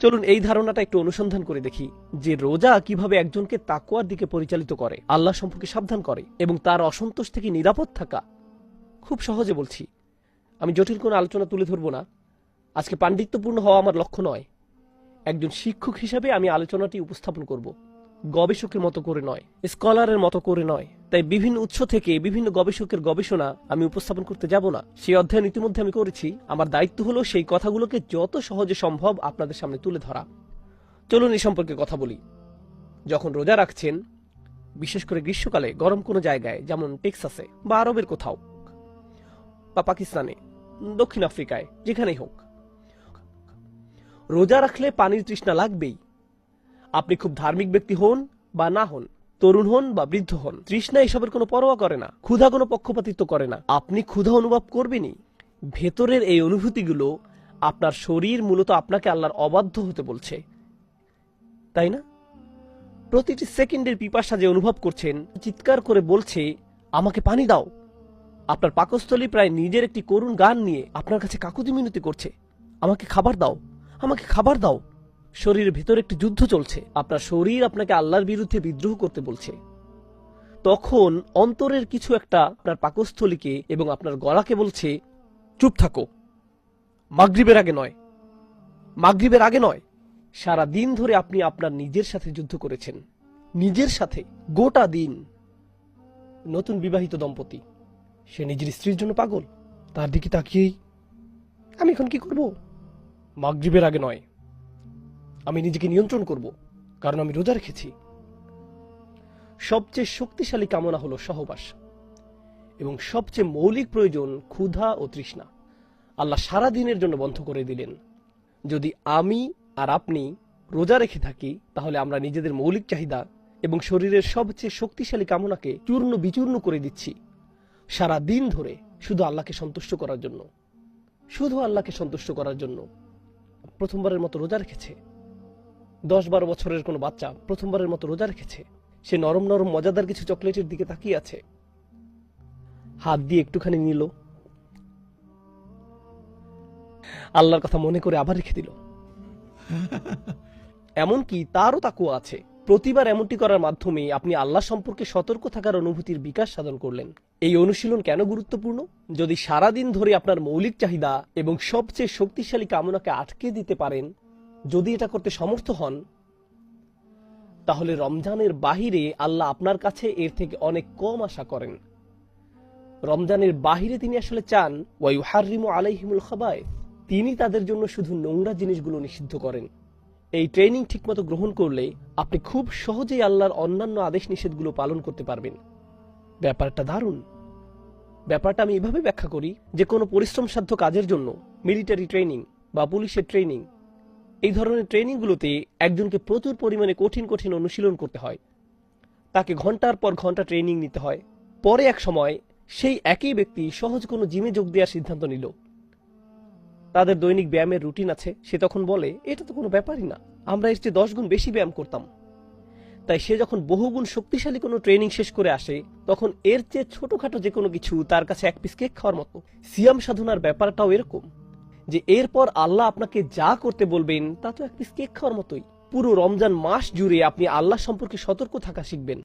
চলুন এই ধারণাটা একটু অনুসন্ধান করে দেখি যে রোজা কিভাবে একজনকে তাকওয়ার দিকে পরিচালিত করে, আল্লাহ সম্পর্কে সাবধান করে এবং তার অসন্তোষ থেকে নিরাপদ থাকা। খুব সহজে বলছি, আমি জটিল কোনো আলোচনা তুলে ধরব না। আজকে পাণ্ডিত্যপূর্ণ হওয়া আমার লক্ষ্য নয়। একজন শিক্ষক হিসাবে আমি আলোচনাটি উপস্থাপন করব, গবেষকের মতো করে নয়, স্কলারের মতো করে নয়। তাই বিভিন্ন উৎস থেকে বিভিন্ন গবেষকের গবেষণা আমি উপস্থাপন করতে যাব না। সেই অধ্যয়ন ইতিমধ্যে আমি করেছি। আমার দায়িত্ব হলো সেই কথাগুলোকে যত সহজে সম্ভব আপনাদের সামনে তুলে ধরা। চলুন এই সম্পর্কে কথা বলি। যখন রোজা রাখছেন, বিশেষ করে গ্রীষ্মকালে গরম কোনো জায়গায়, যেমন টেক্সাসে বা আরবের কোথাও বা পাকিস্তানে, দক্ষিণ আফ্রিকায়, যেখানেই হোক, রোজা রাখলে পানির তৃষ্ণা লাগবেই। আপনি খুব ধার্মিক ব্যক্তি হন বা না হন, তরুণ হন বা বৃদ্ধ হন, তৃষ্ণা এসবের কোনো পরোয়া করে না। ক্ষুধা কোনো পক্ষপাতিত্ব করে না। আপনি ক্ষুধা অনুভব করবেনই। ভেতরের এই অনুভূতিগুলো আপনার শরীর মূলত আপনাকে আল্লাহর অবাধ্য হতে বলছে, তাই না? প্রতিটি সেকেন্ডের পিপাসা যে অনুভব করছেন, চিৎকার করে বলছে আমাকে পানি দাও। আপনার পাকস্থলী প্রায় নিজের একটি করুণ গান নিয়ে আপনার কাছে কাকুতি মিনতি করছে, আমাকে খাবার দাও, আমাকে খাবার দাও। শরীরের ভিতরে একটি যুদ্ধ চলছে। আপনার শরীর আপনাকে আল্লাহর বিরুদ্ধে বিদ্রোহ করতে বলছে। তখন অন্তরের কিছু একটা আপনার পাকস্থলীকে এবং আপনার গলাকে বলছে চুপ থাকো, মাগরিবের আগে নয়, মাগরিবের আগে নয়। সারা দিন ধরে আপনি আপনার নিজের সাথে যুদ্ধ করেছেন, নিজের সাথে গোটা দিন। নতুন বিবাহিত দম্পতি, সে নিজের স্ত্রীর জন্য পাগল। তার দিকে তাকিয়েই আমি এখন কি করব? মাগরিবের আগে নয়, আমি নিজেকে নিয়ন্ত্রণ করব, কারণ আমি রোজা রেখেছি। সবচেয়ে শক্তিশালী কামনা হলো সহবাস, এবং সবচেয়ে মৌলিক প্রয়োজন ক্ষুধা ও তৃষ্ণা আল্লাহ সারা দিনের জন্য বন্ধ করে দিলেন। যদি আমি আর আপনি রোজা রেখে থাকি, তাহলে আমরা নিজেদের মৌলিক চাহিদা এবং শরীরের সবচেয়ে শক্তিশালী কামনাকে চূর্ণ বিচূর্ণ করে দিচ্ছি সারা দিন ধরে, শুধু আল্লাহকে সন্তুষ্ট করার জন্য, শুধু আল্লাহকে সন্তুষ্ট করার জন্য। প্রথমবারের মতো রোজা রেখেছে। 10-12 বছরের কোনো বাচ্চা প্রথমবারের মতো রোজা রেখেছে। সে নরম নরম মজাদার কিছু চকলেটের দিকে তাকিয়ে আছে, হাত দিয়ে একটুখানি নিল, আল্লাহর কথা মনে করে আবার রেখে দিল। এমনকি তারও তাকুয়া আছে। প্রতিবার এমনটি করার মাধ্যমে আপনি আল্লাহ সম্পর্কে সতর্ক থাকার অনুভূতির বিকাশ সাধন করলেন। এই অনুশীলন কেন গুরুত্বপূর্ণ? যদি সারাদিন ধরে আপনার মৌলিক চাহিদা এবং সবচেয়ে শক্তিশালী কামনাকে আটকে দিতে পারেন, যদি এটা করতে সমর্থ হন, তাহলে রমজানের বাহিরে আল্লাহ আপনার কাছে এর থেকে অনেক কম আশা করেন। রমজানের বাহিরে তিনি আসলে চান ওয়ায়ুহাররিমু আলাইহিমুল খাবায়েথ, তিনি তাদের জন্য শুধু নোংরা জিনিসগুলো নিষিদ্ধ করেন। এই ট্রেনিং ঠিকমতো গ্রহণ করলে আপনি খুব সহজেই আল্লাহর অন্যান্য আদেশ নিষেধগুলো পালন করতে পারবেন। ব্যাপারটা দারুণ। ব্যাপারটা আমি এভাবে ব্যাখ্যা করি যে কোনো পরিশ্রমসাধ্য কাজের জন্য, মিলিটারি ট্রেনিং বা পুলিশের ট্রেনিং, এই ধরনের ট্রেনিংগুলোতে একজনকে প্রচুর পরিমাণে কঠিন কঠিন অনুশীলন করতে হয়। তাকে ঘন্টার পর ঘন্টা ট্রেনিং নিতে হয়। পরে এক সময় সেই একই ব্যক্তি সহজ কোনো জিমে যোগ দেওয়ার সিদ্ধান্ত নিল। তাদের দৈনিক ব্যায়ামের রুটিন আছে। সে তখন বলে এটা তো কোনো ব্যাপারই না, আমরা এর চেয়ে 10 গুণ বেশি ব্যায়াম করতাম। তাই সে যখন বহুগুণ শক্তিশালী কোনো ট্রেনিং শেষ করে আসে, তখন এর চেয়ে ছোটখাটো যে কোনো কিছু তার কাছে এক পিস কেক খাওয়ার মতো। সিয়াম সাধনার ব্যাপারটাও এরকম, যে এরপর আল্লাহ আপনাকে যা করতে বলবেন তা তো এক পিস কেক খাওয়ার মতোই। পুরো রমজান মাস জুড়ে আপনি আল্লাহ সম্পর্কে সতর্ক থাকা শিখবেন।